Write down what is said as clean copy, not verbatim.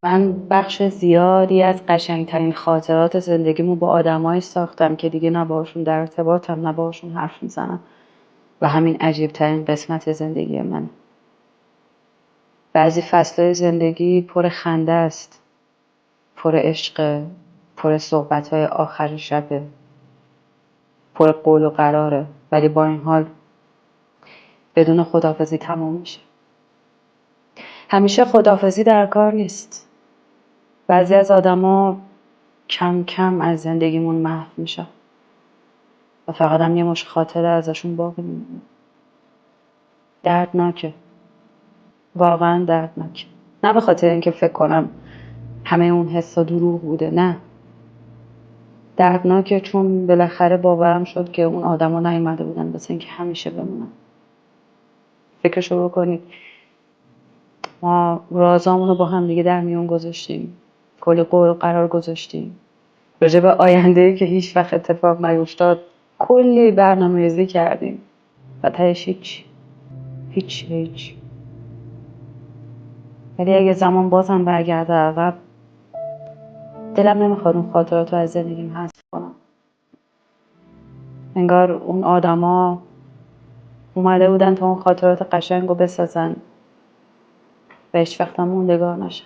من بخش زیادی از قشنگترین خاطرات زندگیمو با آدمایی ساختم که دیگه نه باهاشون در ارتباطم نه باهاشون حرف میزنم و همین عجیبترین قسمت زندگی من. بعضی فصلهای زندگی پر خنده است، پر عشق، پر صحبتهای آخر شبه، پر قول و قراره، ولی با این حال بدون خداحافظی تموم میشه. همیشه خداحافظی در کار نیست. بعضی از آدما کم کم از زندگیمون محو میشن و فقط هم یه مش خاطره ازشون باقی میمونه. دردناکه، واقعا دردناکه. نه به خاطر اینکه فکر کنم همه اون حسا دروغ بوده، نه. دردناکه چون بالاخره باورم شد که اون آدما نیومده بودن واسه اینکه همیشه بمونن. فکرشو بکنید، ما رازامونو با هم دیگه در میون گذاشتیم، کلی قول قرار گذاشتیم راجع به آینده‌ای که هیچ وقت اتفاق نیفتاد، کلی برنامه‌ریزی کردیم و تهش هیچ. ولی اگه زمان بازم برگرده عقب، دلم نمیخواد اون خاطراتو از زندگیم حذف کنم. انگار اون آدما اومده بودن تا اون خاطرات قشنگو بسازن و هیچ وقت هم موندگار نشن.